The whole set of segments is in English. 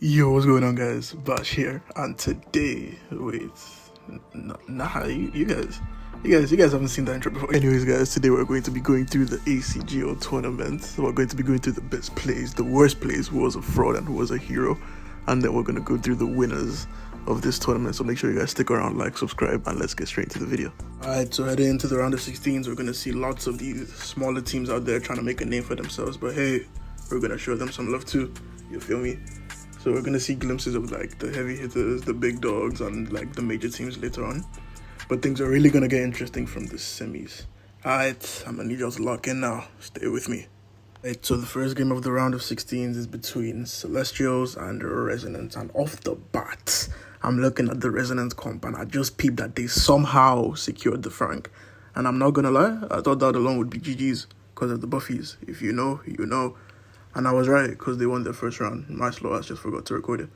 Yo, what's going on, guys? Bash here, and today, you guys haven't seen that intro before. Anyways, guys, today we're going to be going through the Acgl tournament. We're going to be going through the best plays, the worst plays, who was a fraud and who was a hero, and then we're going to go through the winners of this tournament. So make sure you guys stick around, like, subscribe, and let's get straight into the video. Alright, so heading into the round of 16s, we're going to see lots of these smaller teams out there trying to make a name for themselves, but hey, we're going to show them some love too. You feel me? So we're going to see glimpses of like the heavy hitters, the big dogs, and like the major teams later on. But things are really going to get interesting from the semis. Alright, I'm going to need y'all to lock in now. Stay with me. Alright, so the first game of the round of 16s is between Celestials and Resonance. And off the bat, I'm looking at the Resonance comp and I just peeped that they somehow secured the Frank. And I'm not going to lie, I thought that alone would be GG's because of the buffies. If you know, you know. And I was right, because they won their first round. My slow ass just forgot to record it.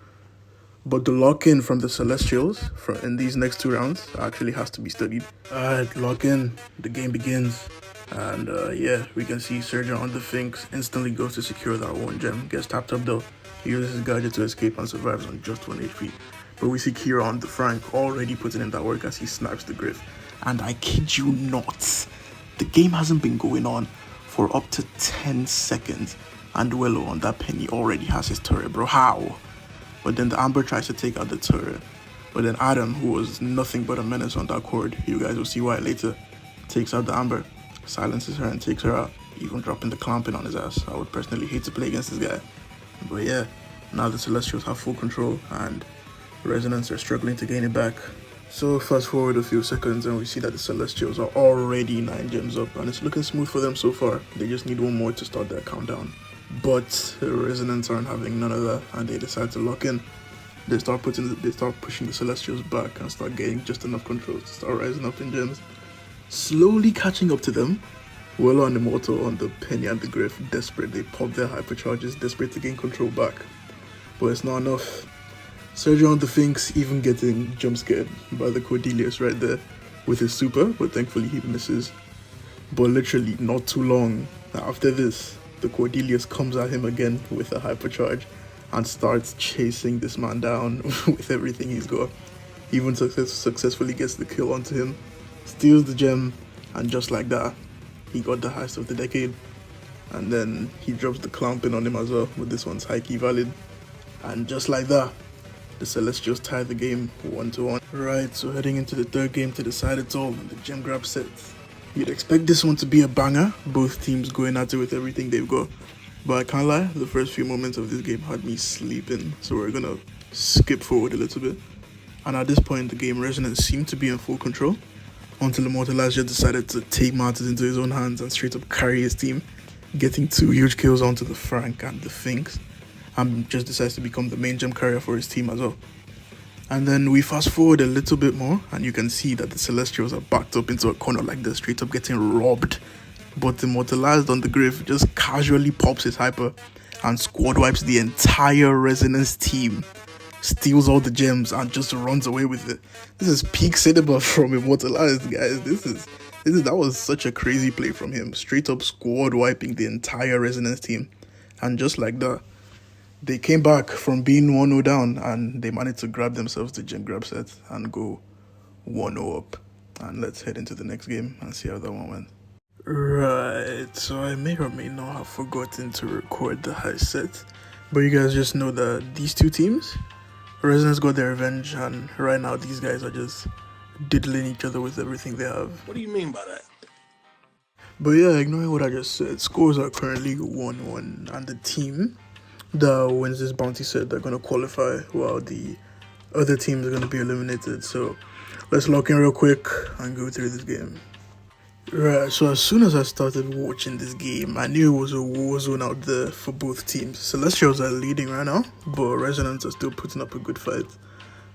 But the lock-in from the Celestials in these next two rounds actually has to be studied. Alright, lock-in. The game begins. And yeah, we can see Sergio on the Finks instantly goes to secure that one gem. Gets tapped up though. He uses his gadget to escape and survives on just 1 HP. But we see Kira on the Frank already putting in that work as he snipes the Griff. And I kid you not, the game hasn't been going on for up to 10 seconds. And Willow on that penny already has his turret, bro. How? But then the Amber tries to take out the turret. But then Adam, who was nothing but a menace on that cord, you guys will see why later, takes out the Amber, silences her and takes her out, even dropping the clamping on his ass. I would personally hate to play against this guy. But yeah, now the Celestials have full control and Resonance are struggling to gain it back. So fast forward a few seconds and we see that the Celestials are already 9 gems up and it's looking smooth for them so far. They just need one more to start their countdown. But the Resonance aren't having none of that and they decide to lock in. They start pushing the Celestials back and start getting just enough control to start rising up in gems. Slowly catching up to them, Willow and Immortal on the Penny and the Griff, desperate. They pop their hypercharges, desperate to gain control back. But it's not enough. Sergio on the Finks even getting jump scared by the Cordelius right there with his super, but thankfully he misses. But literally not too long after this, the Cordelius comes at him again with a hypercharge and starts chasing this man down with everything he's got. Even successfully gets the kill onto him, steals the gem, and just like that, he got the heist of the decade. And then he drops the clamping on him as well, but this one's high key valid. And just like that, the Celestials tie the game 1-1. Right, so heading into the third game to decide it all, the gem grab set. You'd expect this one to be a banger, both teams going at it with everything they've got. But I can't lie, the first few moments of this game had me sleeping, so we're gonna skip forward a little bit. And at this point in the game, Resonance seemed to be in full control, until Immortalize just decided to take matters into his own hands and straight up carry his team, getting 2 huge kills onto the Frank and the Finks, and just decides to become the main gem carrier for his team as well. And then we fast forward a little bit more and you can see that the Celestials are backed up into a corner like this, straight up getting robbed. But Immortalized on the Griff just casually pops his hyper and squad wipes the entire Resonance team, steals all the gems and just runs away with it. This is peak cinema from Immortalized, guys. That was such a crazy play from him, straight up squad wiping the entire Resonance team. And just like that, they came back from being 1-0 down and they managed to grab themselves the gem grab set and go 1-0 up. And let's head into the next game and see how that one went. Right, so I may or may not have forgotten to record the high set, but you guys just know that these two teams, Resonance got their revenge and right now these guys are just diddling each other with everything they have. What do you mean by that? But yeah, ignoring what I just said, scores are currently 1-1 and the team that wins this bounty set, they're going to qualify while the other teams are going to be eliminated. So let's lock in real quick and go through this game. Right, so as soon as I started watching this game, I knew it was a war zone out there for both teams. Celestials are leading right now, but Resonance are still putting up a good fight.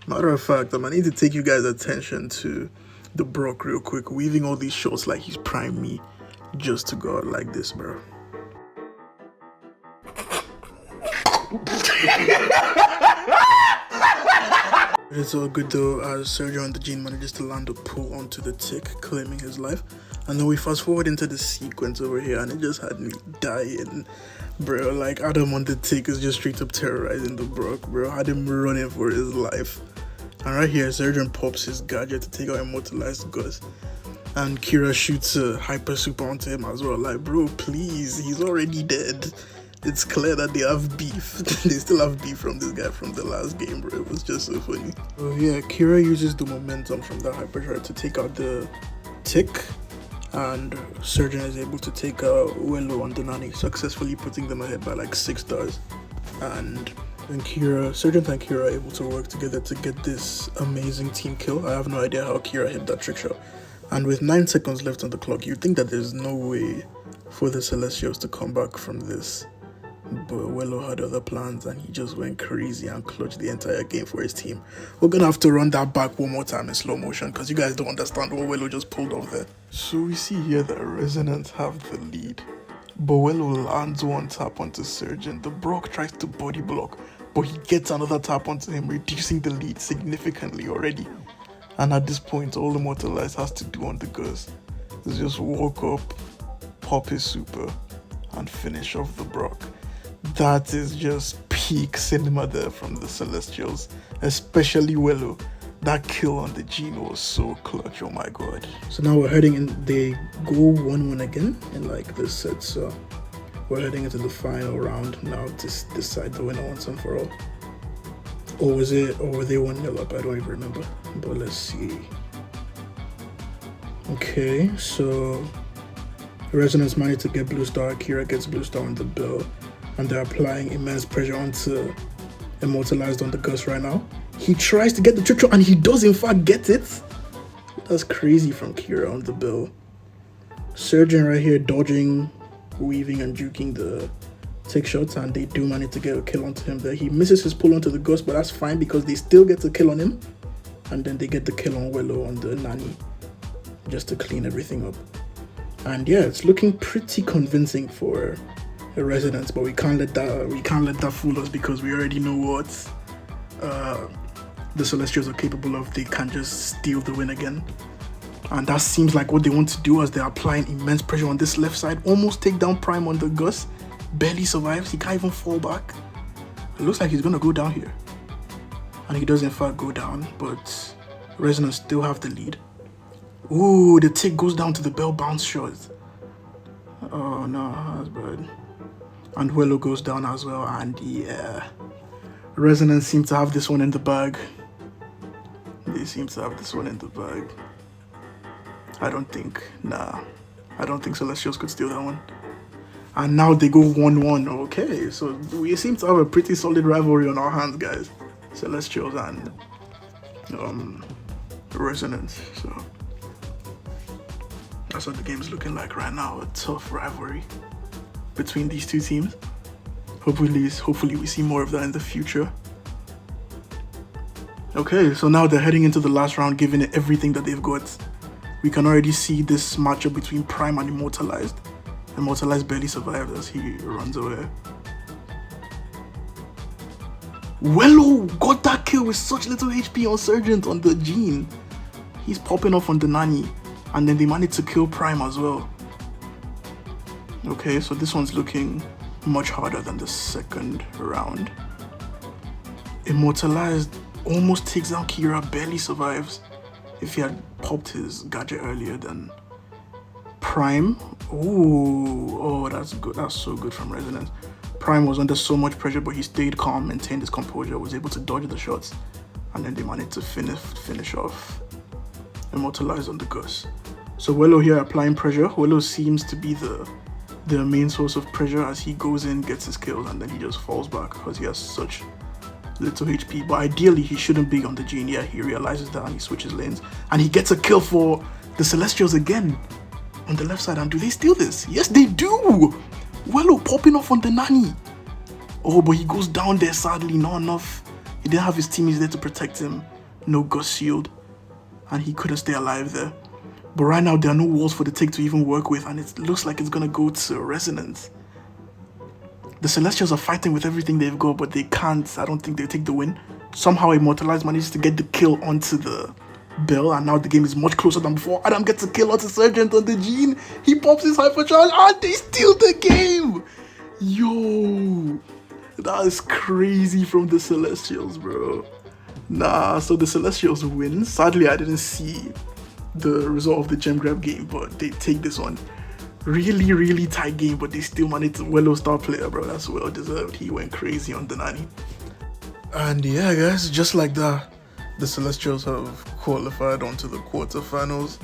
Matter of fact, I might need to take you guys' attention to the Brock real quick, weaving all these shots like he's prime me just to go out like this, bro. It's all good though, as Sergio and the Gene manages to land a pull onto the tick, claiming his life. And then we fast forward into the sequence over here and it just had me dying. Bro, like Adam on the take is just straight up terrorizing the Brock, bro. Had him running for his life. And right here, Surgeon pops his gadget to take out Immortalized Gus. And Kira shoots a hyper super onto him as well. Like, bro, please, he's already dead. It's clear that they have beef. They still have beef from this guy from the last game, bro. It was just so funny. So yeah, Kira uses the momentum from that hyperdrive to take out the tick, and Surgeon is able to take out Wello and Donani, successfully putting them ahead by like 6 stars. And then Surgeon and Kira are able to work together to get this amazing team kill. I have no idea how Kira hit that trick shot. And with 9 seconds left on the clock, you'd think that there's no way for the Celestials to come back from this. But Wello had other plans and he just went crazy and clutched the entire game for his team. We're gonna have to run that back one more time in slow motion because you guys don't understand what Wello just pulled off there. So we see here that Resonance have the lead. But Wello lands one tap onto Surgeon. The Brock tries to body block, but he gets another tap onto him, reducing the lead significantly already. And at this point, all Immortalized has to do on the Gus is just walk up, pop his super, and finish off the Brock. That is just peak cinema there from the Celestials, especially Wello. That kill on the Gene was so clutch, oh my god. So now we're heading in, they go 1-1 again in like this set, so we're heading into the final round now to decide the winner once and for all. Or were they 1-0 up? I don't even remember, but let's see. Okay, so Resonance managed to get blue star, Akira gets blue star on the Bill, and they're applying immense pressure onto Immortalized on the Gus right now. He tries to get the trick shot and he does in fact get it. That's crazy from Kira on the Bill. Surgeon right here dodging, weaving and juking the take shots, and they do manage to get a kill onto him there. He misses his pull onto the Gus, but that's fine because they still get the kill on him. And then they get the kill on Wello on the Nani just to clean everything up. And yeah, it's looking pretty convincing for a Resonance, but we can't let that fool us because we already know what the Celestials are capable of. They can't just steal the win again. And that seems like what they want to do as they're applying immense pressure on this left side. Almost take down Prime on the Gus. Barely survives. He can't even fall back. It looks like he's going to go down here. And he does in fact go down, but Resonance still have the lead. Ooh, the tick goes down to the bell bounce shot. Oh no, that's bad. And Wello goes down as well, and yeah. Resonance seem to have this one in the bag. They seem to have this one in the bag. I don't think Celestials could steal that one. And now they go 1-1. Okay, so we seem to have a pretty solid rivalry on our hands, guys. Celestials and Resonance. So that's what the game's looking like right now. A tough rivalry between these two teams. Hopefully we see more of that in the future. Okay, so now they're heading into the last round, giving it everything that they've got. We can already see this matchup between Prime and Immortalized. Immortalized barely survives as he runs away. Wello got that kill with such little HP on Surgeon on the Gene. He's popping off on the Nani, and then they managed to kill Prime as well. Okay, so this one's looking much harder than the second round. Immortalized almost takes down Kira, barely survives. If he had popped his gadget earlier, then Prime. Ooh, oh, that's good. That's so good from Resonance. Prime was under so much pressure, but he stayed calm, maintained his composure, was able to dodge the shots, and then they managed to finish off Immortalized on the Gus. So Wello here applying pressure. Wello seems to be the main source of pressure as he goes in, gets his kills, and then he just falls back because he has such little HP. But ideally he shouldn't be on the Gene. Yeah, he realizes that and he switches lanes, and he gets a kill for the Celestials again on the left side. And do they steal this? Yes, they do. Wello popping off on the Nani. Oh, but he goes down there sadly. Not enough. He didn't have his teammates there to protect him. No Gus shield, and he couldn't stay alive there. But right now, there are no walls for the tick to even work with, and it looks like it's going to go to Resonance. The Celestials are fighting with everything they've got, but they can't. I don't think they take the win. Somehow, Immortalized manages to get the kill onto the Bell, and now the game is much closer than before. Adam gets a kill onto Surgeon on the Gene. He pops his hypercharge, and they steal the game! Yo, that is crazy from the Celestials, bro. Nah, so the Celestials win. Sadly, I didn't see the result of the gem grab game, but they take this one. Really, really tight game, but they still managed to Wello star player, bro. That's well deserved. He went crazy on the nanny. And yeah, guys, just like that, the Celestials have qualified onto the quarterfinals,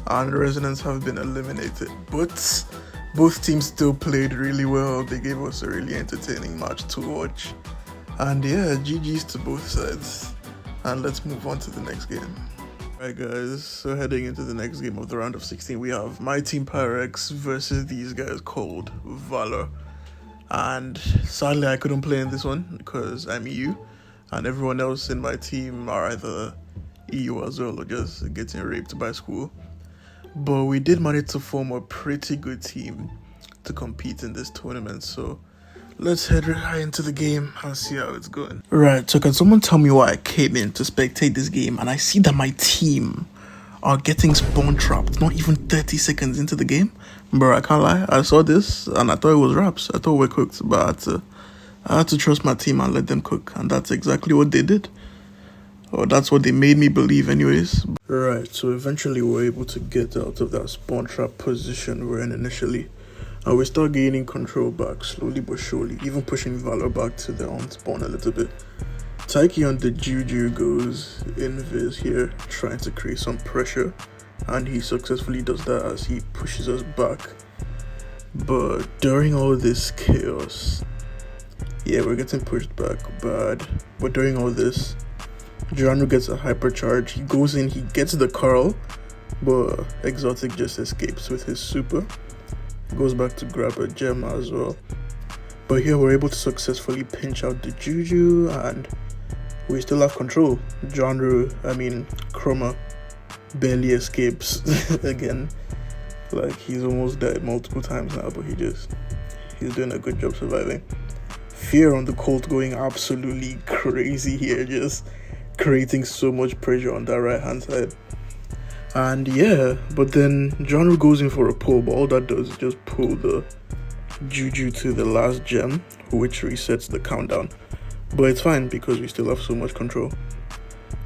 and Resonance have been eliminated. But both teams still played really well. They gave us a really entertaining match to watch. And yeah, GG's to both sides. And let's move on to the next game. Alright guys, so heading into the next game of the round of 16, we have my team Pyrex versus these guys called Valor. And sadly I couldn't play in this one because I'm EU, and everyone else in my team are either EU as well or just getting raped by school. But we did manage to form a pretty good team to compete in this tournament, so let's head right into the game and see how it's going. Right, so can someone tell me why I came in to spectate this game and I see that my team are getting spawn trapped not even 30 seconds into the game? Bro, I can't lie, I saw this and I thought it was raps. I thought we were cooked, but I had to trust my team and let them cook, and that's exactly what they did. Or that's what they made me believe anyways. Right, so eventually we were able to get out of that spawn trap position we were in initially. And we start gaining control back, slowly but surely, even pushing Valor back to their own spawn a little bit. Taiki on the Juju goes invis here, trying to create some pressure, and he successfully does that as he pushes us back. But during all this chaos, yeah, we're getting pushed back bad, but during all this, Gianlu gets a hypercharge, he goes in, he gets the Carl, but Exotic just escapes with his super. Goes back to grab a gem as well. But here we're able to successfully pinch out the Juju and we still have control. Chroma barely escapes again. Like, he's almost died multiple times now, but he's doing a good job surviving. Fear on the Colt going absolutely crazy here, just creating so much pressure on that right hand side. And yeah, but then Genre goes in for a pull, but all that does is just pull the Juju to the last gem, which resets the countdown. But it's fine because we still have so much control.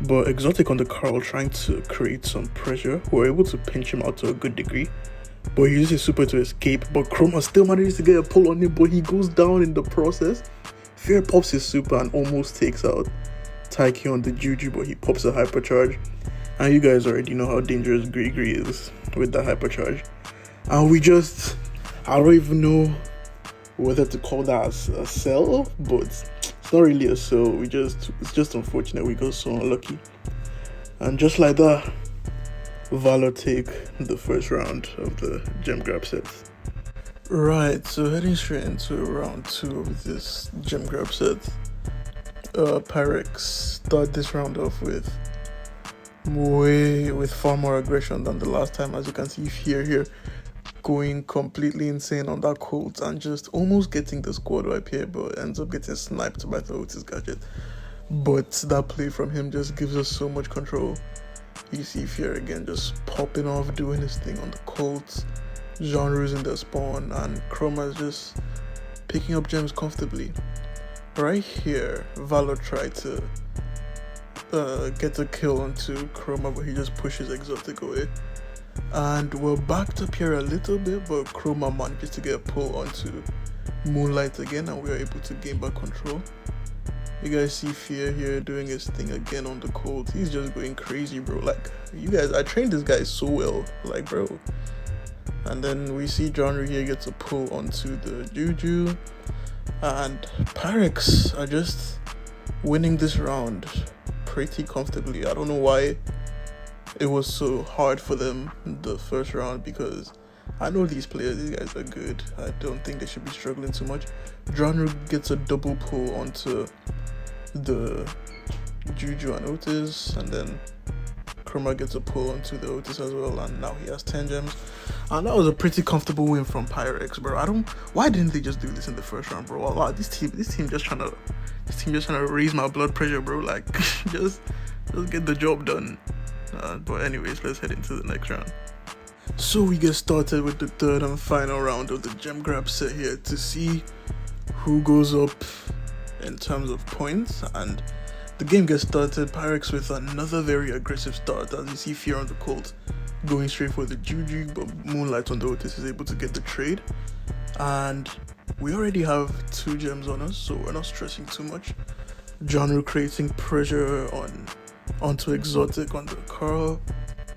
But Exotic on the Carl trying to create some pressure. We're able to pinch him out to a good degree, but he uses his super to escape. But Chroma still manages to get a pull on him, but he goes down in the process. Fear pops his super and almost takes out Taiki on the Juju, but he pops a hypercharge. And you guys already know how dangerous Gree is with that hypercharge. And I don't even know whether to call that a sell, but it's not really a sell. It's just unfortunate we got so unlucky. And just like that, Valor take the first round of the gem grab set. Right, so heading straight into round 2 of this gem grab set. Pyrex start this round off with far more aggression than the last time. As you can see here going completely insane on that Colt and just almost getting the squad wipe here, but ends up getting sniped by the Otis gadget. But that play from him just gives us so much control. You see Fear again just popping off, doing his thing on the Colt. Genre's in the spawn and Chroma's just picking up gems comfortably. Right here, Valor tried to get a kill onto Chroma, but he just pushes Exotic away. And we're backed up here a little bit, but Chroma manages to get a pull onto Moonlight again, and we are able to gain back control. You guys see Fear here doing his thing again on the Colt. He's just going crazy, bro. Like, you guys, I trained this guy so well, like, bro. And then we see Genre here gets a pull onto the Juju, and Pyrex are just winning this round pretty comfortably. I don't know why it was so hard for them the first round, because I know these players, these guys are good. I don't think they should be struggling too much. Genre gets a double pull onto the Juju and Otis, and then Chroma gets a pull onto the Otis as well, and now he has 10 gems. And that was a pretty comfortable win from Pyrex, bro. Why didn't they just do this in the first round, bro? Wow, this team just trying to raise my blood pressure, bro. Like, just get the job done. But anyways, let's head into the next round. So we get started with the third and final round of the gem grab set here to see who goes up in terms of points, and the game gets started. Pyrex with another very aggressive start, as you see Fear on the Colt going straight for the Juju, but Moonlight on the Otis is able to get the trade. And we already have 2 gems on us, so we're not stressing too much. Genre creating pressure onto Exotic on the Carl.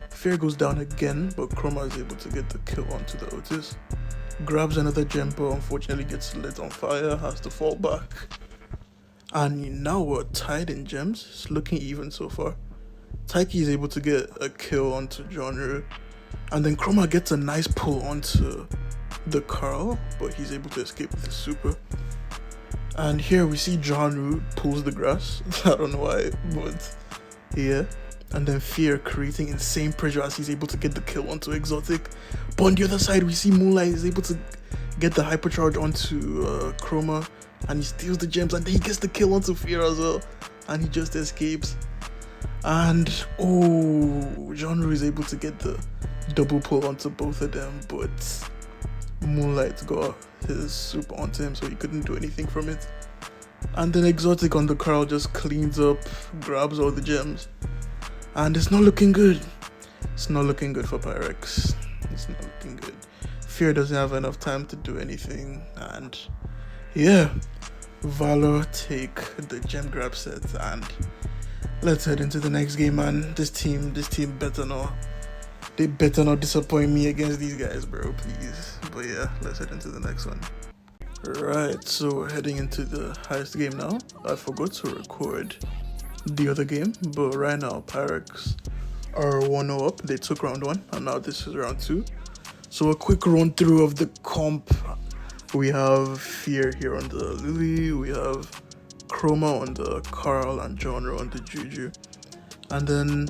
Fear goes down again, but Chroma is able to get the kill onto the Otis. Grabs another gem, but unfortunately gets lit on fire, has to fall back. And now we're tied in gems. It's looking even so far. Taiki is able to get a kill onto Genre, and then Chroma gets a nice pull onto the Carl, but he's able to escape with the super. And here we see Genre pulls the grass. I don't know why, but yeah. And then Fear creating insane pressure as he's able to get the kill onto Exotic. But on the other side, we see Moonlight is able to get the hypercharge onto Chroma, and he steals the gems, and then he gets the kill onto Fear as well, and he just escapes. And Genre is able to get the double pull onto both of them, but Moonlight got his super onto him, so he couldn't do anything from it. And then Exotic on the Carl just cleans up, grabs all the gems. And it's not looking good. It's not looking good for Pyrex. It's not looking good. Fear doesn't have enough time to do anything. And yeah, Valor take the gem grab set. And let's head into the next game, man. This team better not. They better not disappoint me against these guys, bro, please. But yeah, let's head into the next one. Right, so we're heading into the highest game now. I forgot to record the other game, but right now Pyrex are 1-0 up. They took round 1, and now this is round 2. So a quick run through of the comp. We have Fear here on the Lily, we have Chroma on the Carl, and Genre on the Juju. And then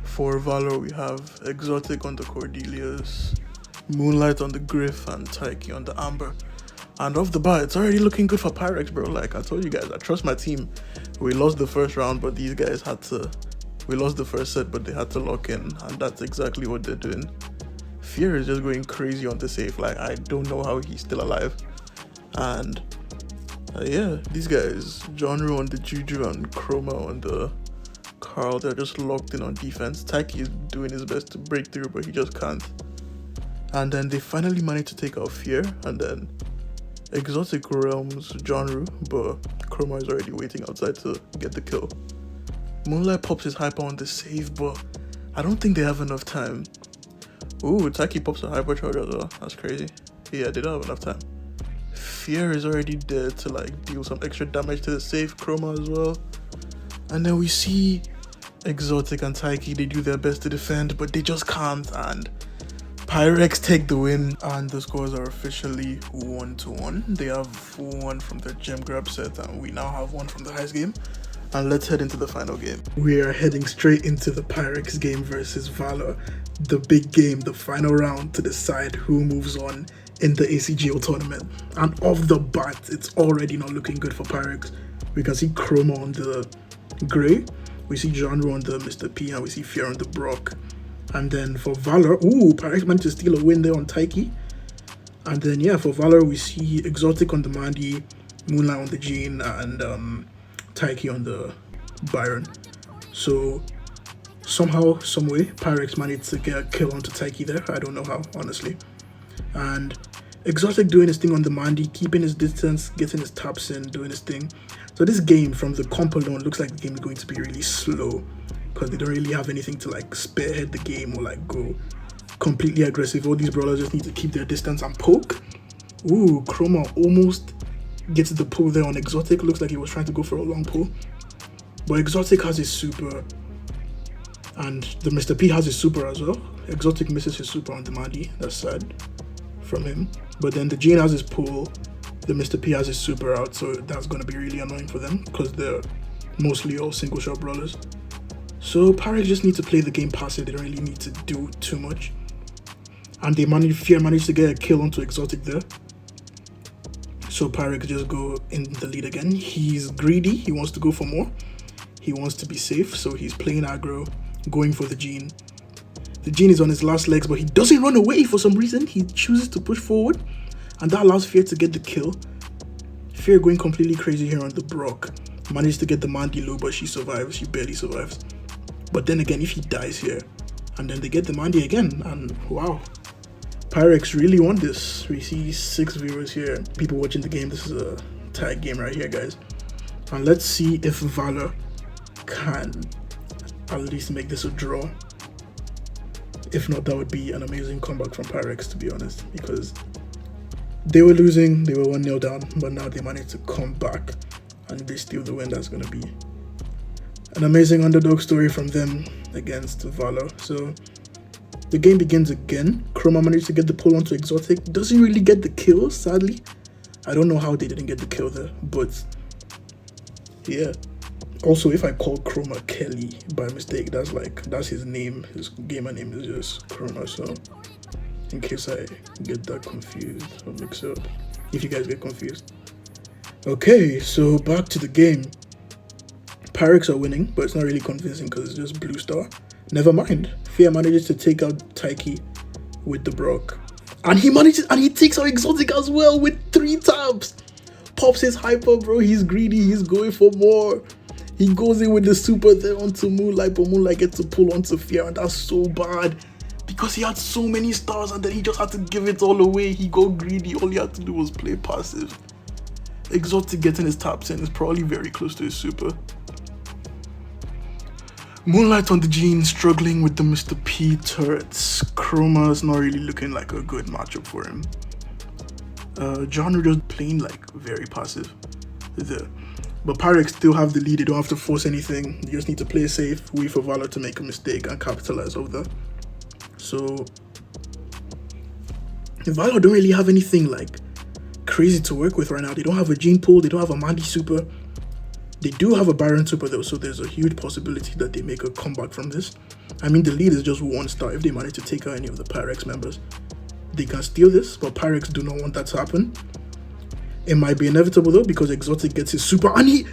for Valor we have Exotic on the Cordelius, Moonlight on the Griff, and Taiki on the Amber. And off the bat, it's already looking good for Pyrex, bro. Like I told you guys, I trust my team. We lost the first round, but these guys had to. We lost the first set, but they had to lock in, and that's exactly what they're doing. Fear is just going crazy on the safe. Like I don't know how he's still alive. And yeah, these guys, Genre on the Juju and Chroma on the Carl, they're just locked in on defense. Taiki is doing his best to break through, but he just can't. And then they finally managed to take out Fear, and then Exotic realms Genre, but Chroma is already waiting outside to get the kill. Moonlight pops his hyper on the save, but I don't think they have enough time. Ooh, Taiki pops a hypercharge as well. That's crazy. Yeah, they don't have enough time. Fear is already dead to like deal some extra damage to the safe. Chroma as well. And then we see Exotic and Taiki, they do their best to defend, but they just can't, and Pyrex take the win, and the scores are officially 1-1. They have 1 from their gem grab set, and we now have 1 from the highest game. And let's head into the final game. We are heading straight into the Pyrex game versus Valor. The big game, the final round to decide who moves on in the Acgl tournament. And off the bat, it's already not looking good for Pyrex. We can see Chroma on the Grey, we see Genre on the Mr. P, and we see Fear on the Brock. And then for Valor, Pyrex managed to steal a win there on Taiki. And then yeah, for Valor we see Exotic on the Mandy, Moonlight on the Jean, and Taiki on the Byron. So somehow, someway, Pyrex managed to get a kill onto Taiki there. I don't know how, honestly. And Exotic doing his thing on the Mandy, keeping his distance, getting his taps in, doing his thing. So this game, from the comp alone, looks like the game is going to be really slow, because they don't really have anything to like spearhead the game or like go completely aggressive. All these brawlers just need to keep their distance and poke. Chroma almost gets the pull there on Exotic. Looks like he was trying to go for a long pull, but Exotic has his super, and the Mr. P has his super as well. Exotic misses his super on the Mandy. That's sad from him. But then the Jean has his pull, the Mr. P has his super out, so that's going to be really annoying for them because they're mostly all single shot brawlers. So Pyrex just need to play the game passive. They don't really need to do too much. And Fear managed to get a kill onto Exotic there. So Pyrex just go in the lead again. He's greedy. He wants to go for more. He wants to be safe. So he's playing aggro, going for the Jean. The Jean is on his last legs, but he doesn't run away for some reason. He chooses to push forward, and that allows Fear to get the kill. Fear going completely crazy here on the Brock. Managed to get the Mandy low, but she survives. She barely survives. But then again, if he dies here, and then they get the Mandy again, and wow. Pyrex really won this. We see 6 viewers here. People watching the game. This is a tag game right here, guys. And let's see if Valor can at least make this a draw. If not, that would be an amazing comeback from Pyrex, to be honest, because they were losing, they were 1-0 down, but now they managed to come back and they steal the win. That's going to be an amazing underdog story from them against Valor. So the game begins again. Chroma managed to get the pull onto Exotic. Doesn't really get the kill, sadly. I don't know how they didn't get the kill there, but yeah. Also, if I call Chroma Kelly by mistake, that's his name. His gamer name is just Chroma. So, in case I get that confused or mix up, if you guys get confused. Okay, so back to the game. Pyrex are winning, but it's not really convincing because it's just Blue Star. Never mind. Fear manages to take out Taiki with the Brock, and he takes out Exotic as well with 3 taps. Pops his hyper, bro. He's greedy. He's going for more. He goes in with the super there onto Moonlight, but Moonlight gets to pull onto Fear, and that's so bad because he had so many stars and then he just had to give it all away. He got greedy. All he had to do was play passive. Exotic getting his taps in is probably very close to his super. Moonlight on the Gene struggling with the Mr. P turrets. Chroma's not really looking like a good matchup for him. John just playing like very passive there. But Pyrex still have the lead. They don't have to force anything. You just need to play safe, wait for Valor to make a mistake and capitalize off that. So Valor don't really have anything like crazy to work with right now. They don't have a Gene pool. They don't have a Mandy super. They do have a Baron super though, so there's a huge possibility that they make a comeback from this. I mean, the lead is just 1 star. If they manage to take out any of the Pyrex members, they can steal this, but Pyrex do not want that to happen. It might be inevitable though, because Exotic gets his super, and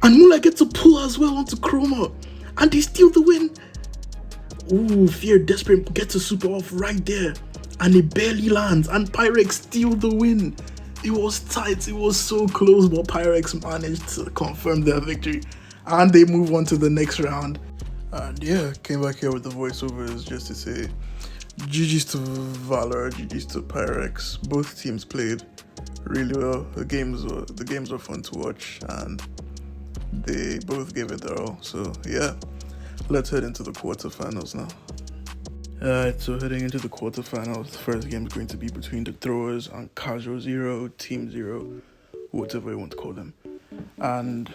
Moonlight gets a pull as well onto Chroma, and they steal the win. Ooh, Fear desperate gets a super off right there, and it barely lands, and Pyrex steal the win. It was tight, it was so close, but Pyrex managed to confirm their victory, and they move on to the next round. And yeah, came back here with the voiceovers just to say GG's to Valor, GG's to Pyrex. Both teams played really well. The games were fun to watch, and they both gave it their all. So yeah, let's head into the quarterfinals now. Alright, so heading into the quarterfinals, the first game is going to be between the Throwers and Casual Zero, Team Zero, whatever you want to call them. And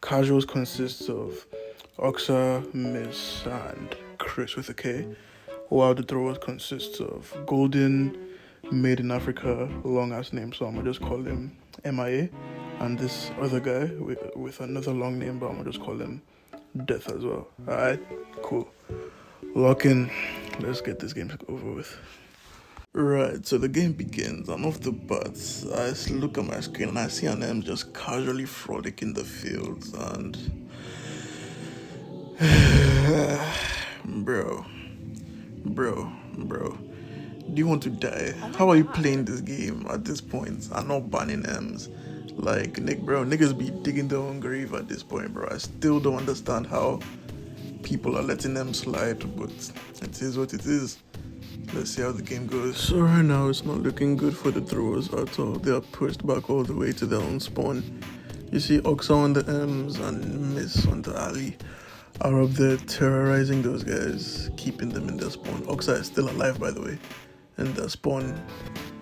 Casuals consists of Oxa, Miss, and Chris with a K, while the Throwers consists of Golden, Made in Africa, long ass name, so I'm gonna just call him MIA, and this other guy with another long name, but I'm gonna just call him Death as well. Alright, cool. Lock in. Let's get this game over with. Right, so the game begins, and off the bat, I look at my screen and I see an M just casually frolicking the fields, and bro, do you want to die? How are you playing this game at this point and not banning M's? Like, niggas be digging their own grave at this point, bro. I still don't understand how people are letting them slide, but it is what it is. Let's see how the game goes. So right now, it's not looking good for the Throwers at all. They are pushed back all the way to their own spawn. You see Oxa on the M's and Miss on the alley are up there terrorizing those guys, keeping them in their spawn. Oxa is still alive, by the way, in their spawn,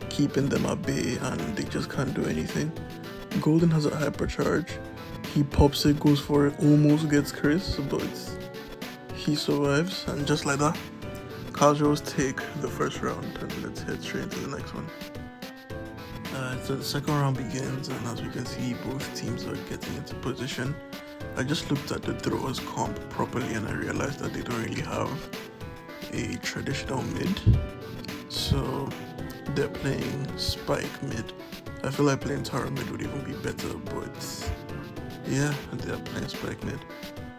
keeping them at bay, and they just can't do anything. Golden has a hypercharge. He pops it, goes for it, almost gets Chris, but he survives, and just like that, Casuals take the first round, and let's head straight into the next one. So the second round begins, and as we can see, both teams are getting into position. I just looked at the Throwers comp properly, and I realized that they don't really have a traditional mid, so they're playing Spike mid. I feel like playing Tara mid would even be better, but yeah, they're playing Spike mid.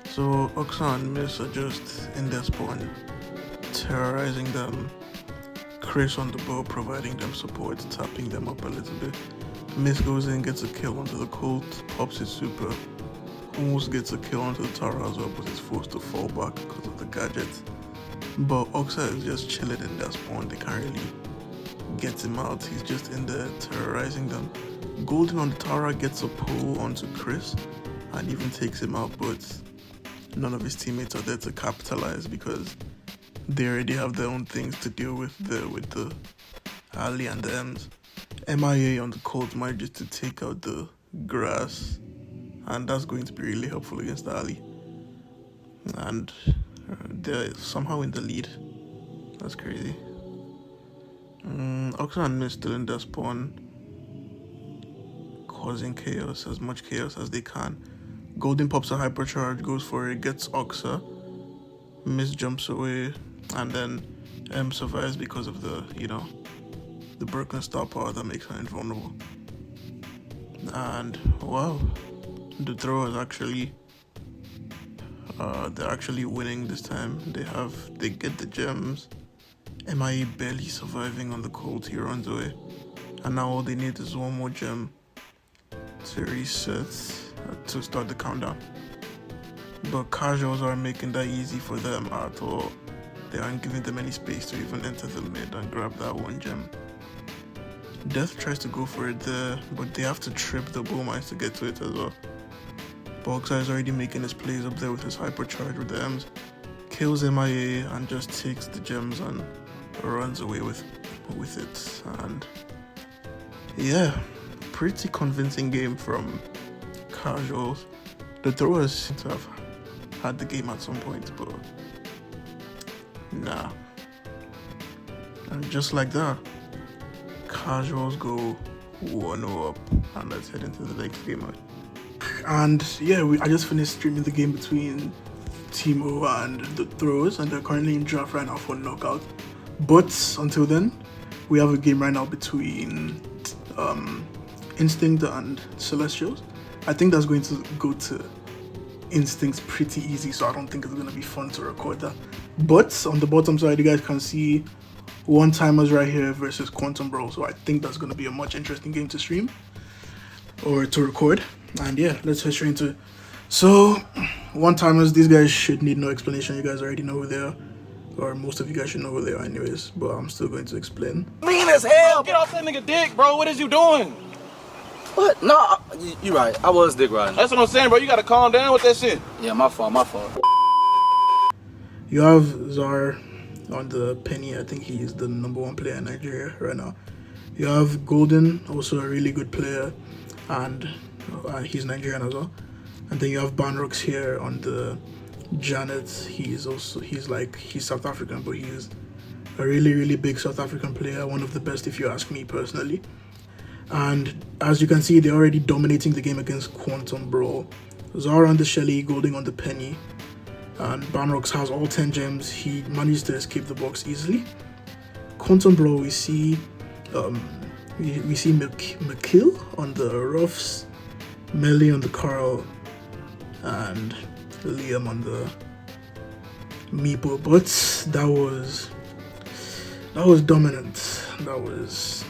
So Oxa and Miss are just in their spawn, terrorizing them. Chris on the bow, providing them support, tapping them up a little bit. Miss goes in, gets a kill onto the Colt, pops his super, almost gets a kill onto the Tara as well, but is forced to fall back because of the gadget. But Oxa is just chilling in their spawn. They can't really get him out. He's just in there terrorizing them. Golden on the Tara gets a pull onto Chris and even takes him out, but none of his teammates are there to capitalize because they already have their own things to deal with there with the Ali and the M's. MIA on the Colt manages to take out the grass, and that's going to be really helpful against the Ali. And they're somehow in the lead. That's crazy. Oxa and Miss still in their spawn, causing chaos, as much chaos as they can. Golden pops a hypercharge, goes for it, gets Oxa. Miss jumps away, and then M survives because of the, the broken star power that makes her invulnerable. And wow, the throw is actually they're actually winning this time. They get the gems. MIA barely surviving on the Colt. He runs away, and now all they need is one more gem to reset to start the countdown. But casuals aren't making that easy for them at all. They aren't giving them any space to even enter the mid and grab that one gem. Death tries to go for it there, but they have to trip the bull mines to get to it as well. Boxer is already making his plays up there with his hypercharge with the M's, kills MIA and just takes the gems and runs away with it. And yeah, pretty convincing game from casuals. The throwers seem to have had the game at some point, but nah. And just like that, casuals go 1-0 up, and let's head into the next game. And yeah, I just finished streaming the game between Timo and the Throws, and they're currently in draft right now for knockout. But until then, we have a game right now between Instinct and Celestials. I think that's going to go to Instincts pretty easy, so I don't think it's going to be fun to record that. But on the bottom side, you guys can see one-timers right here versus Quantum Brawl, so I think that's going to be a much interesting game to stream or to record. And yeah, let's head straight into it. So one-timers, these guys should need no explanation. You guys already know who they are, or most of you guys should know who they are anyways, but I'm still going to explain. Mean as hell! Get off that nigga dick, bro. What is you doing? What? No, you right. I was dick riding. That's what I'm saying, bro. You gotta calm down with that shit. Yeah, my fault. You have Zar on the Penny. I think he's the #1 player in Nigeria right now. You have Golden, also a really good player, and he's Nigerian as well. And then you have Banrox here on the Janet. He's South African, but he's a really big South African player, one of the best if you ask me personally. And as you can see, they're already dominating the game against Quantum Brawl. Zara on the Shelly, Golding on the Penny, and Banrox has all 10 gems. He managed to escape the box easily. Quantum Brawl, we see McKill on the Ruffs, Melly on the Carl, and Liam on the Meepo. But that was dominant. That was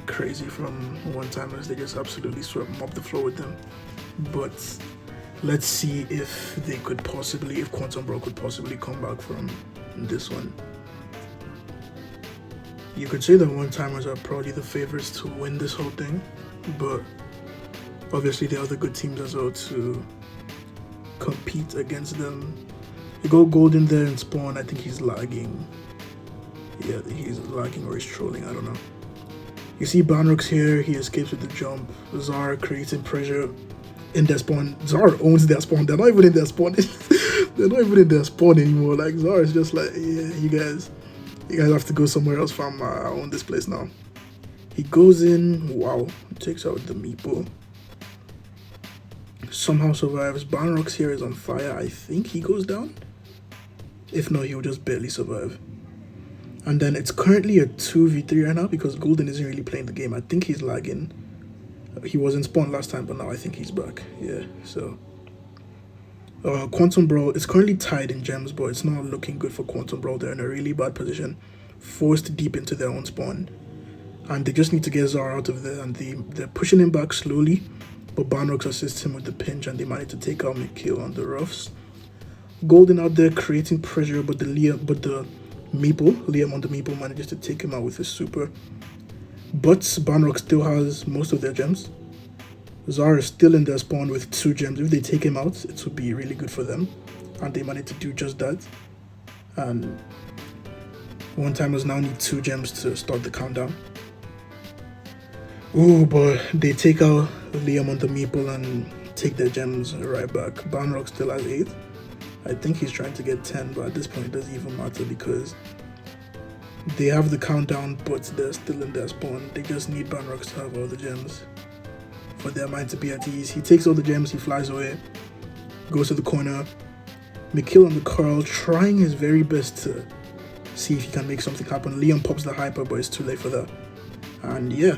crazy from one-timers. They just absolutely mopped the floor with them. But let's see if Quantum Brawl could possibly come back from this one. You could say that one-timers are probably the favorites to win this whole thing, but obviously there are other good teams as well to compete against them. You go Golden there in spawn. I think he's lagging. Yeah, he's lagging or he's trolling, I don't know. You see Banrox here, he escapes with the jump. Zara creating pressure in their spawn. Zara owns their spawn. They're not even in their spawn. They're not even in their spawn anymore. Like, Zara is just like, yeah, you guys have to go somewhere else, fam. I own this place now. He goes in, wow, takes out the Meepo. Somehow survives. Banrox here is on fire. I think he goes down. If not, he'll just barely survive. And then it's currently a 2v3 right now because Golden isn't really playing the game. I think he's lagging. He was in spawn last time, but now I think he's back. Yeah, so Quantum Brawl is currently tied in gems, but it's not looking good for Quantum Brawl. They're in a really bad position, forced deep into their own spawn. and they just need to get Zara out of there, and they're pushing him back slowly, but Banrox assists him with the pinch, and they manage to take out Acgl on the roughs. Golden out there creating pressure, but the Liam on the Maple manages to take him out with his super. But Banrox still has most of their gems. Zara is still in their spawn with 2 gems. If they take him out, it would be really good for them, and they managed to do just that. And One Timers now need 2 gems to start the countdown. Oh, but they take out Liam on the Maple and take their gems right back. Banrock still has 8. I think he's trying to get 10, but at this point it doesn't even matter because they have the countdown, but they're still in their spawn. They just need Banrock to have all the gems for their mind to be at ease. He takes all the gems, he flies away, goes to the corner. Acgl on the curl, trying his very best to see if he can make something happen. Liam pops the hyper, but it's too late for that. And yeah,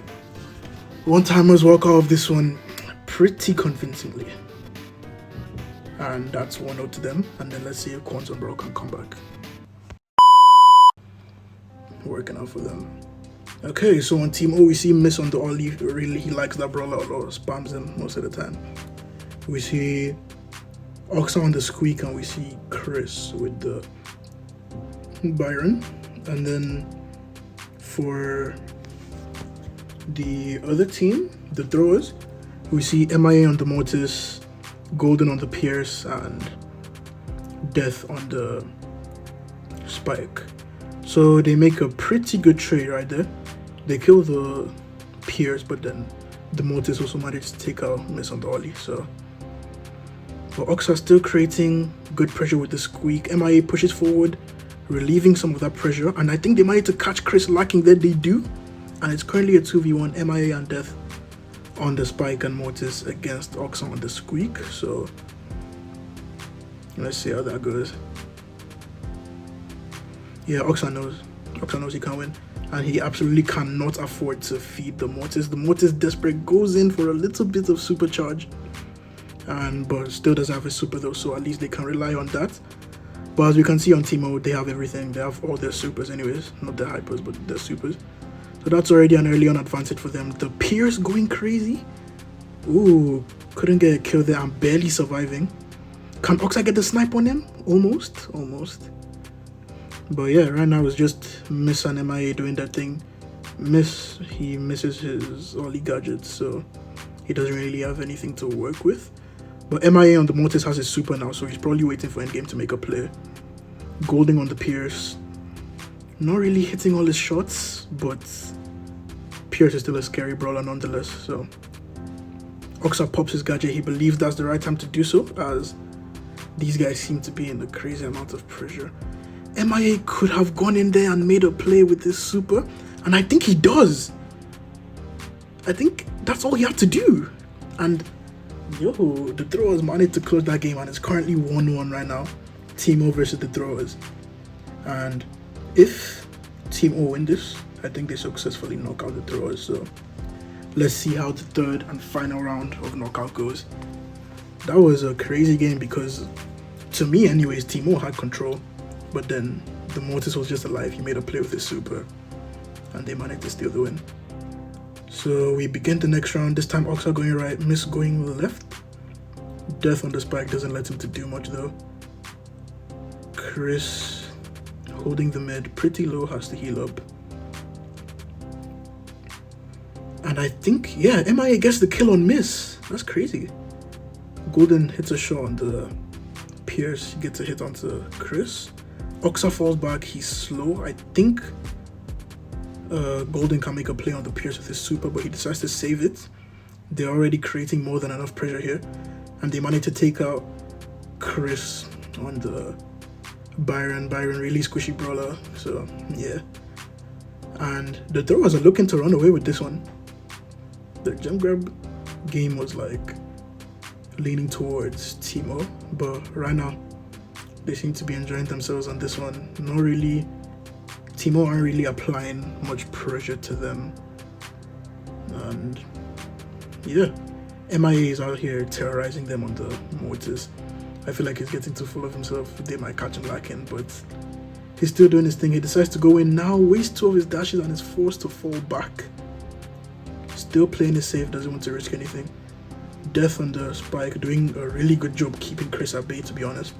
One Timers walk out of this one pretty convincingly. And that's 1-0 to them. And then let's see if Quantum Bro can come back. Working out for them. Okay, so on Team O, we see Miss on the Ollie. Really, he likes that brawler or spams him most of the time. We see Oxa on the Squeak, and we see Chris with the Byron. And then for the other team, the throwers, we see MIA on the Mortis, Golden on the Pierce, and Death on the Spike. So they make a pretty good trade right there. They kill the Pierce, but then the Mortis also managed to take out Miss on the Ollie. So but Oxa still creating good pressure with the Squeak. MIA pushes forward, relieving some of that pressure, and I think they managed to catch Chris lacking there. They do, and it's currently a 2v1, MIA and Death on the Spike and Mortis against Oxa on the Squeak. So let's see how that goes. Yeah, Oxa knows he can win, and he absolutely cannot afford to feed the Mortis. The Mortis desperate goes in for a little bit of supercharge, but still doesn't have a super though, so at least they can rely on that. But as we can see on Team O, they have everything. They have all their supers anyways, not their hypers, but their supers. So that's already an early on advantage for them. The Pierce going crazy. Ooh, couldn't get a kill there. I'm barely surviving. Can Oxa get the snipe on him? Almost. But yeah, right now it's just Miss and MIA doing that thing. Miss, he misses his Ollie gadgets, so he doesn't really have anything to work with. But MIA on the Mortis has his super now, so he's probably waiting for endgame to make a play. Golding on the Pierce. Not really hitting all his shots, but Pierce is still a scary brawler nonetheless. So Oxa pops his gadget. He believes that's the right time to do so, as these guys seem to be in a crazy amount of pressure. MIA could have gone in there and made a play with this super, and I think he does. I think that's all he had to do. And yo, the Throwers managed to close that game, and it's currently 1-1 right now. Team O versus the Throwers. And if Team O win this, I think they successfully knock out the Throwers. So let's see how the third and final round of knockout goes. That was a crazy game because, to me anyways, Team O had control, but then the Mortis was just alive. He made a play with his super, and they managed to steal the win. So we begin the next round. This time Oxa going right, Miss going left. Death on the Spike doesn't let him to do much though. Chris holding the mid pretty low, has to heal up. And I think, yeah, MIA gets the kill on Miss. That's crazy. Golden hits a shot on the Pierce, he gets a hit onto Chris. Oxa falls back, he's slow. I think Golden can make a play on the Pierce with his super, but he decides to save it. They're already creating more than enough pressure here, and they manage to take out Chris on the Byron. Really squishy brawler, so yeah. And the Throwers are looking to run away with this one. The gem grab game was like leaning towards Team O, but right now they seem to be enjoying themselves on this one. Not really. Team O aren't really applying much pressure to them, and yeah, MIA is out here terrorizing them on the Mortis. I feel like he's getting too full of himself. They might catch him lacking, but he's still doing his thing. He decides to go in now, wastes 2 of his dashes, and is forced to fall back. still playing it safe, doesn't want to risk anything. Death on the spike, doing a really good job keeping Chris at bay, to be honest.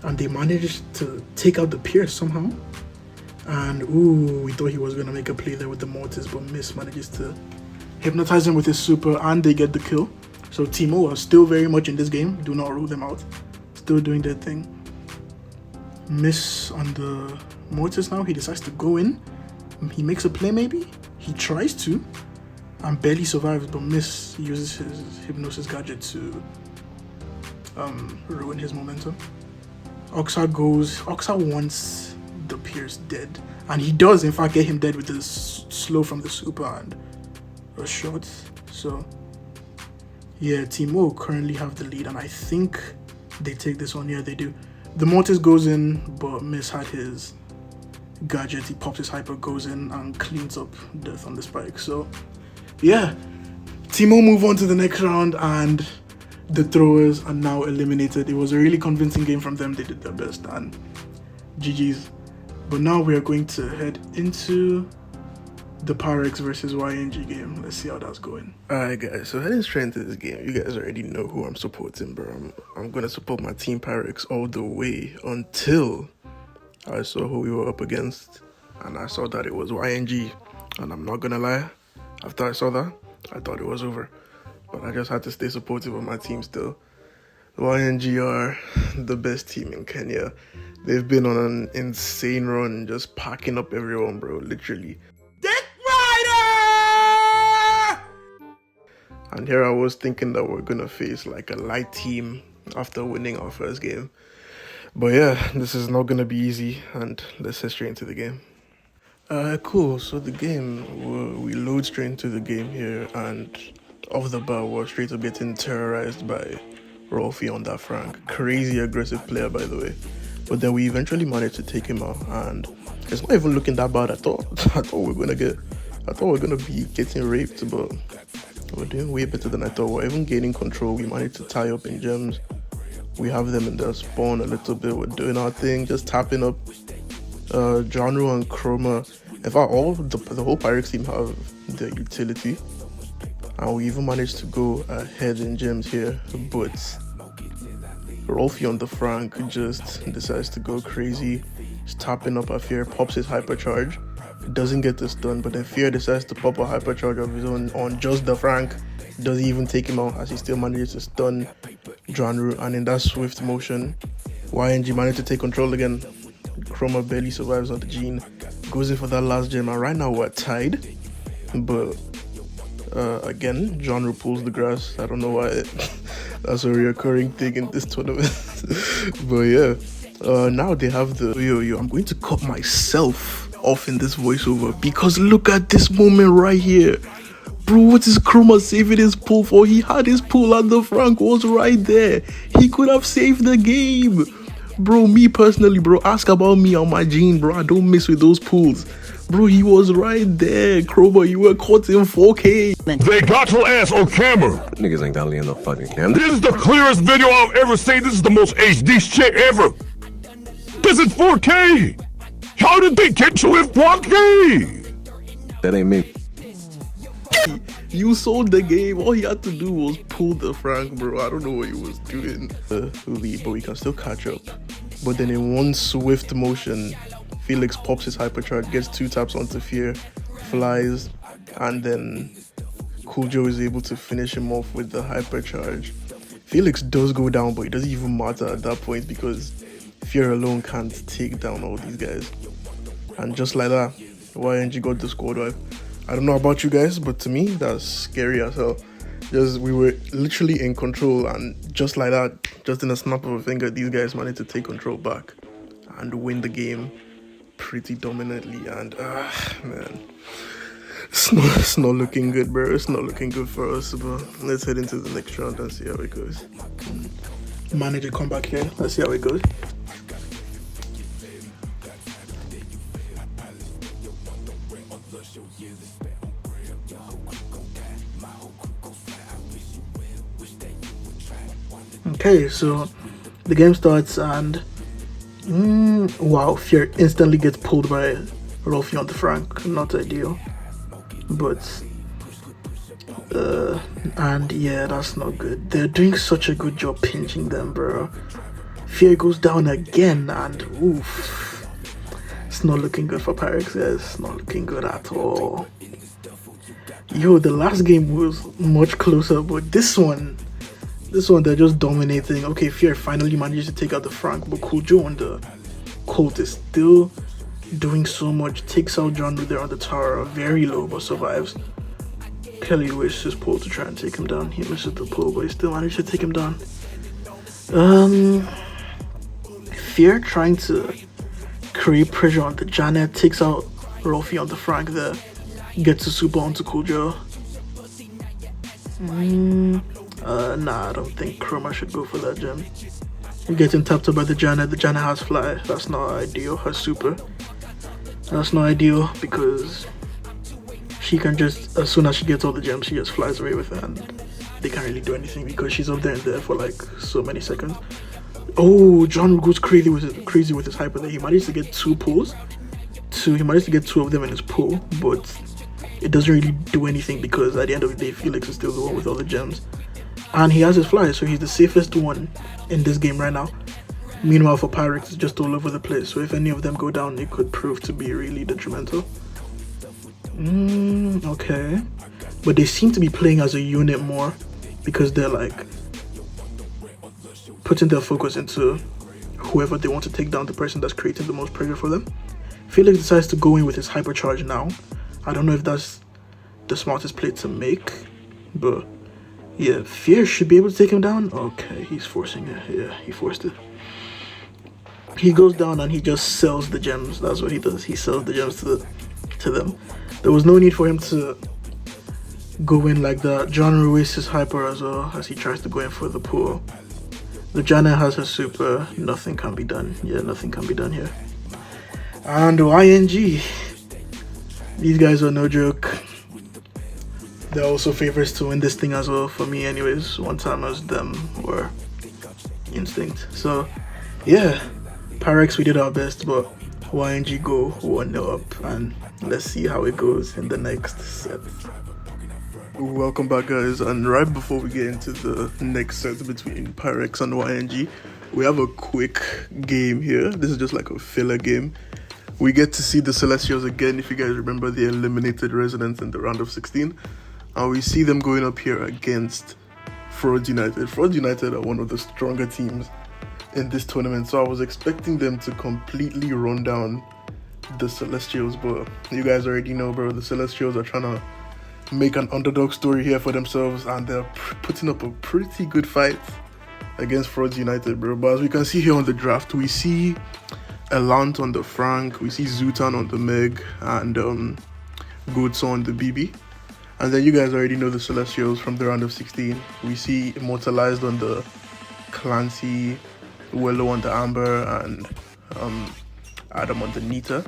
And they managed to take out the Pierce somehow. And ooh, we thought he was gonna make a play there with the Mortis, but Miss manages to hypnotize him with his super, and they get the kill. So Teemo are still very much in this game. Do not rule them out. Still doing their thing. Miss on the Mortis now. He decides to go in. He makes a play maybe. He tries to, and barely survives, but Miss uses his hypnosis gadget to ruin his momentum. Oxa wants the Pierce dead, and he does in fact get him dead with this slow from the super and a shot. So yeah, Teemo currently have the lead, and I think they take this one. Yeah, they do. The Mortis goes in, but Miss had his gadget. He pops his hyper, goes in and cleans up Death on the spike. So yeah, Teemo move on to the next round, and the throwers are now eliminated. It was a really convincing game from them. They did their best, and GG's. But now we are going to head into the Pyrex versus YNG game. Let's see how that's going. Alright guys, so heading straight into this game, you guys already know who I'm supporting, bro. I'm gonna support my team Pyrex all the way until I saw who we were up against, and I saw that it was YNG. And I'm not gonna lie, after I saw that, I thought it was over. But I just had to stay supportive of my team still. YNG are the best team in Kenya. They've been on an insane run, just packing up everyone, bro, literally. And here I was thinking that we're gonna face like a light team after winning our first game. But yeah, this is not gonna be easy, and let's head straight into the game. Cool, so the game, we load straight into the game here, and off the bat, we're straight up getting terrorized by Rolfie on that Frank. Crazy aggressive player, by the way. But then we eventually managed to take him out, and it's not even looking that bad. I thought we were gonna be getting raped, but we're doing way better than I thought. We're even gaining control. We managed to tie up in gems. We have them in their spawn a little bit. We're doing our thing, just tapping up Janru and Chroma. In fact, all the whole Pyrex team have their utility, and we even managed to go ahead in gems here. But Rolfie on the Frank just decides to go crazy. He's tapping up a Fear, pops his hypercharge. Doesn't get the stun, but then Fear decides to pop a hypercharge of his own on just the Frank. Doesn't even take him out, as he still manages to stun Janru, and in that swift motion, YNG managed to take control again. Chroma barely survives on the Gene, goes in for that last gem, and right now we're tied. But again, Janru pulls the grass. I don't know why. That's a reoccurring thing in this tournament. But yeah, now they have the yo. I'm going to cut myself off in this voiceover because look at this moment right here, bro. What is Chroma saving his pull for? He had his pull and the Frank was right there. He could have saved the game, bro. Me personally, bro, ask about me on my Gene, bro. I don't mess with those pulls, bro. He was right there. Chroma, you were caught in 4K. They got your ass on camera. Niggas ain't got no fucking camera. This is the clearest video I've ever seen. This is the most HD shit ever. This is 4K. How did they get you in 4K? That ain't me. You sold the game. All he had to do was pull the Frank, bro. I don't know what he was doing. But we can still catch up. But then in one swift motion, Felix pops his hypercharge, gets 2 taps onto Fear, flies, and then Cool Joe is able to finish him off with the hypercharge. Felix does go down, but it doesn't even matter at that point because Fear alone can't take down all these guys. And just like that, YNG got the squad wipe. I don't know about you guys, but to me, that's scary as hell. We were literally in control, and just like that, just in a snap of a finger, these guys managed to take control back and win the game pretty dominantly. And man, it's not looking good, bro. It's not looking good for us. But let's head into the next round and see how it goes. Manage a comeback here. Let's see how it goes. Okay, so the game starts and wow, Fear instantly gets pulled by Rolfie on the Frank. Not ideal, but And yeah, that's not good. They're doing such a good job pinching them, bro. Fear goes down again, and oof. It's not looking good for Pyrex, guys. It's not looking good at all. Yo, the last game was much closer, but this one they're just dominating. Okay, Fear finally manages to take out the Frank, but Kojo on the Colt is still doing so much. Takes out John Ruder on the tower, very low, but survives. Kelly wastes his pull to try and take him down. He misses the pull, but he still managed to take him down. Fear trying to create pressure on the Janet, takes out Rolfie on the Frank there. Gets a super onto Kojo. Nah, I don't think Chroma should go for that gem. You're getting tapped up by the Janet. The Janet has fly. That's not ideal. Her super. That's not ideal because she can just, as soon as she gets all the gems, she just flies away with it, and they can't really do anything because she's up there and there for like so many seconds. Oh, John goes crazy with his hyper there. He managed to get two pulls. He managed to get two of them in his pull, but it doesn't really do anything because at the end of the day, Felix is still the one with all the gems. And he has his fly, so he's the safest one in this game right now. Meanwhile, for Pyrex, it's just all over the place. So if any of them go down, it could prove to be really detrimental. Okay. But they seem to be playing as a unit more because they're like putting their focus into whoever they want to take down, the person that's creating the most pressure for them. Felix decides to go in with his hypercharge now. I don't know if that's the smartest play to make, but yeah, Fear should be able to take him down. Okay, he's forcing it. Yeah, he forced it. He goes down and he just sells the gems. That's what he does. He sells the gems to them. There was no need for him to go in like that. John Ruiz is hyper as well as he tries to go in for the pull. The Jana has her super. Nothing can be done. Yeah, nothing can be done here. And YNG. These guys are no joke. They're also favorites to win this thing as well for me anyways. One-timers, them were instinct. So yeah, Pyrex, we did our best, but YNG go 1-0 up, and let's see how it goes in the next set. Welcome back, guys, and right before we get into the next set between Pyrex and YNG, we have a quick game here. This is just like a filler game. We get to see the Celestials again. If you guys remember, the eliminated Residents in the round of 16, and we see them going up here against Frauds United. Frauds United are one of the stronger teams in this tournament, so I was expecting them to completely run down the Celestials, but you guys already know, bro, the Celestials are trying to make an underdog story here for themselves, and they're putting up a pretty good fight against Frauds United, bro. But as we can see here on the draft, we see Elant on the Frank, we see Zutan on the Meg, and Goatso on the BB. And then you guys already know the Celestials from the round of 16. We see Immortalized on the Clancy, Wello on the Amber, and Adam on the Nita.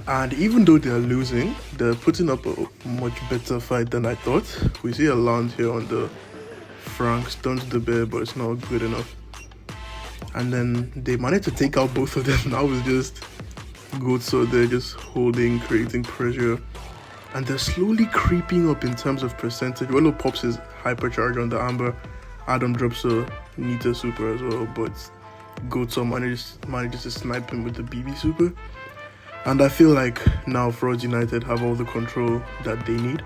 And even though they're losing, they're putting up a much better fight than I thought. We see Elant here on the Frank, stuns the bear, but it's not good enough. And then they managed to take out both of them. Now it's just Goatso, they're just holding, creating pressure. And they're slowly creeping up in terms of percentage. Wello pops his hypercharge on the Amber. Adam drops a Nita super as well, but Goatso manages to snipe him with the BB super. And I feel like now Frauds United have all the control that they need.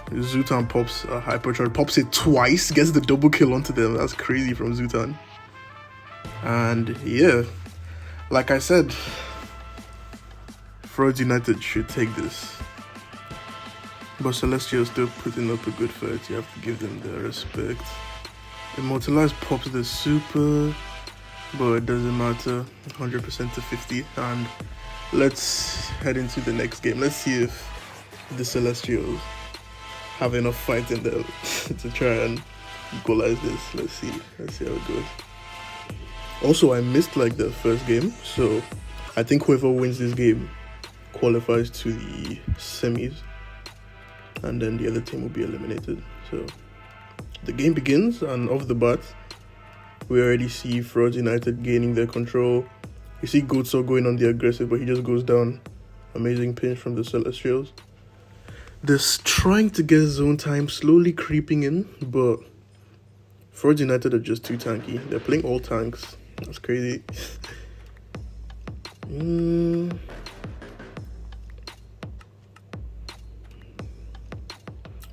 Zutan pops a hypercharge, pops it twice, gets the double kill onto them. That's crazy from Zutan. And yeah, like I said, Frauds United should take this. But Celestial still putting up a good fight. You have to give them their respect. Immortalized pops the super, but it doesn't matter. 100% to 50. And let's head into the next game. Let's see if the Celestials have enough fight in them to try and equalize this. Let's see how it goes. Also, I missed like the first game, so I think whoever wins this game qualifies to the semis, and then the other team will be eliminated. So the game begins, and off the bat, we already see Frauds United gaining their control. You see Goatso going on the aggressive, but he just goes down. Amazing pinch from the Celestials. They're trying to get zone time slowly creeping in, but Ford United are just too tanky. They're playing all tanks. That's crazy.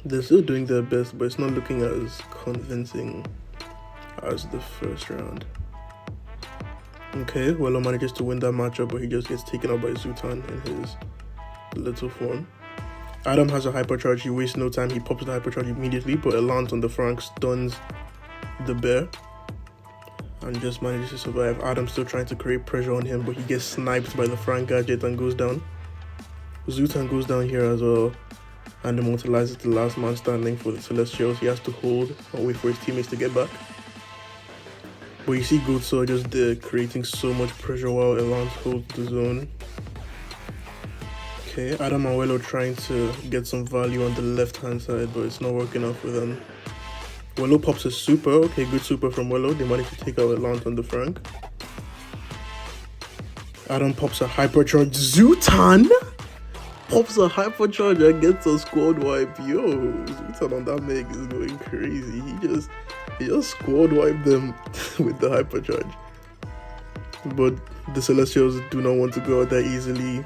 They're still doing their best, but it's not looking as convincing as the first round. Okay, Wello manages to win that matchup, but he just gets taken out by Zutan in his little form. Adam has a hypercharge, he wastes no time, he pops the hypercharge immediately, but Elant on the flank stuns the bear and just manages to survive. Adam's still trying to create pressure on him, but he gets sniped by the Frank gadget and goes down. Zutan goes down here as well and immortalizes the last man standing for the Celestials. He has to hold and wait for his teammates to get back. But you see Goatsaw just there creating so much pressure while Elant holds the zone. Okay, Adam and Wello trying to get some value on the left hand side, but it's not working out for them. Wello pops a super. Okay, good super from Wello. They managed to take out Elant on the Frank. Adam pops a hypercharge. Zutan pops a hypercharge and gets a squad wipe. Yo, Zutan on that meg is going crazy. He just squad wiped them with the hypercharge. But the Celestials do not want to go out that easily.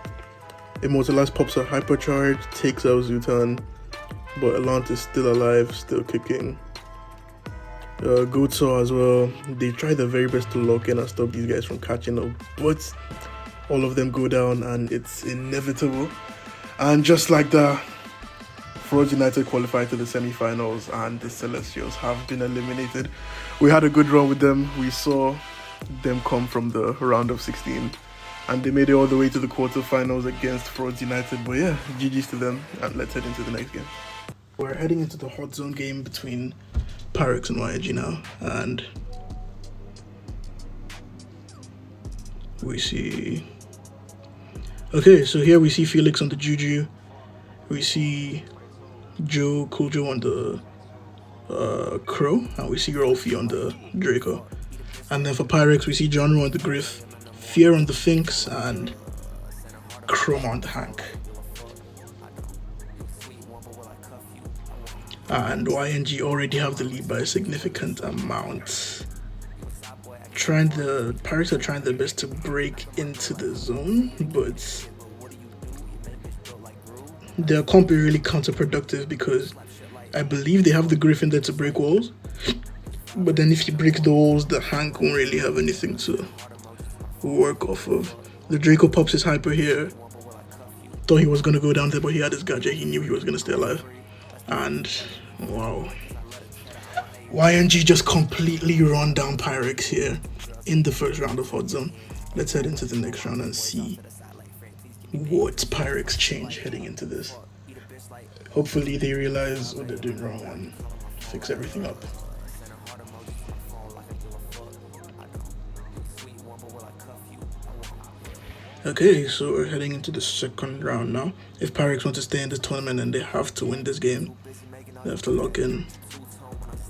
Immortalize pops a hypercharge, takes out Zutan, but Elant is still alive, still kicking. Goatsaw as well. They try their very best to lock in and stop these guys from catching up, but all of them go down and it's inevitable. And just like that, Frogs United qualified to the semi-finals and the Celestials have been eliminated. We had a good run with them. We saw them come from the round of 16 and they made it all the way to the quarterfinals against Frogs United. But yeah, GG's to them, and let's head into the next game. We're heading into the hot zone game between Pyrex and YG now, and we see... Okay, so here we see Felix on the Juju, we see Cool Joe on the Crow, and we see Rolfie on the Draco. And then for Pyrex, we see John on the Griff, Fear on the Finks, and Chroma on the Hank. And YNG already have the lead by a significant amount. Pirates are trying their best to break into the zone, but their comp is really counterproductive because I believe they have the Griffin there to break walls, but then if you break the walls, the Hank won't really have anything to work off of. The Draco pops his hyper here. Thought he was going to go down there, but he had his gadget. He knew he was going to stay alive. And wow, YNG just completely run down Pyrex here in the first round of Hot Zone. Let's head into the next round and see what Pyrex change heading into this. Hopefully they realize what they're doing wrong and fix everything up. Okay, so we're heading into the second round now. If Pyrex want to stay in this tournament, then they have to win this game. They have to lock in.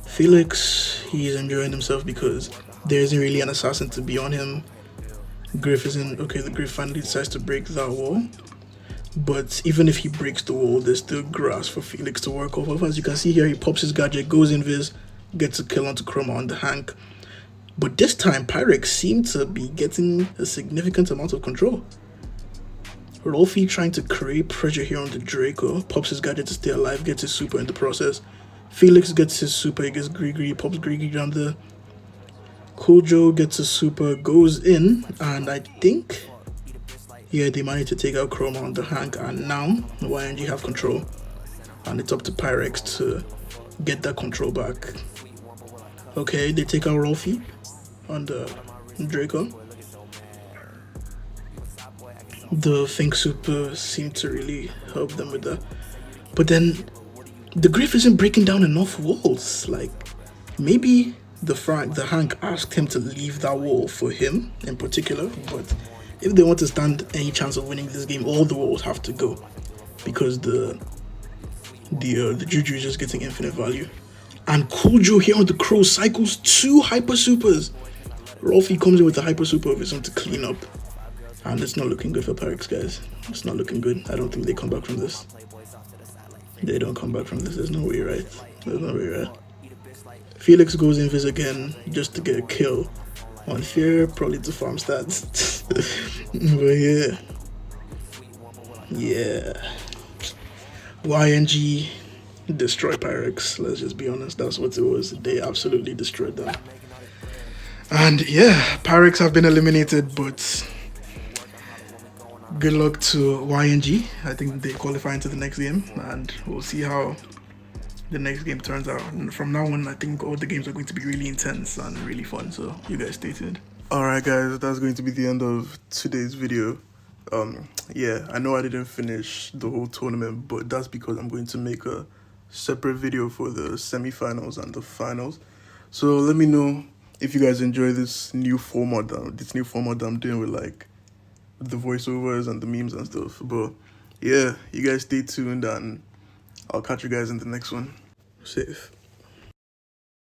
Felix, he's enjoying himself because there isn't really an assassin to be on him. Griff isn't... Okay, the Griff finally decides to break that wall. But even if he breaks the wall, there's still grass for Felix to work off of. As you can see here, he pops his gadget, goes invis, gets a kill onto Chroma on the Hank. But this time, Pyrex seemed to be getting a significant amount of control. Rolfie trying to create pressure here on the Draco, pops his gadget to stay alive, gets his super in the process. Felix gets his super, he gets Grigri, pops Grigri down there. Cool Joe gets his super, goes in, and I think, yeah, they managed to take out Chroma on the Hank, and now YNG have control. And it's up to Pyrex to get that control back. Okay, they take out Rolfie on the Draco. The Think Super seemed to really help them with that. But then the Griff isn't breaking down enough walls. Like, maybe the Hank asked him to leave that wall for him in particular. But if they want to stand any chance of winning this game, all the walls have to go. Because the Juju is just getting infinite value. And Cool Joe here on the Crow cycles 2 hyper supers. Rolfie comes in with a hyper super of his own to clean up. And it's not looking good for Pyrex, guys. It's not looking good. I don't think they come back from this. They don't come back from this. There's no way, right? There's no way, right? Felix goes invis again just to get a kill. Unfair, probably to farm stats. But yeah. Yeah. YNG destroy Pyrex. Let's just be honest. That's what it was. They absolutely destroyed them. And yeah, Pyrex have been eliminated, but good luck to YNG. I think they qualify into the next game, and we'll see how the next game turns out. And from now on, I think all the games are going to be really intense and really fun, so you guys stay tuned. Alright guys, that's going to be the end of today's video. Yeah, I know I didn't finish the whole tournament, but that's because I'm going to make a separate video for the semi-finals and the finals. So let me know if you guys enjoy this new format that I'm doing with like the voiceovers and the memes and stuff. But yeah, you guys stay tuned and I'll catch you guys in the next one. Safe.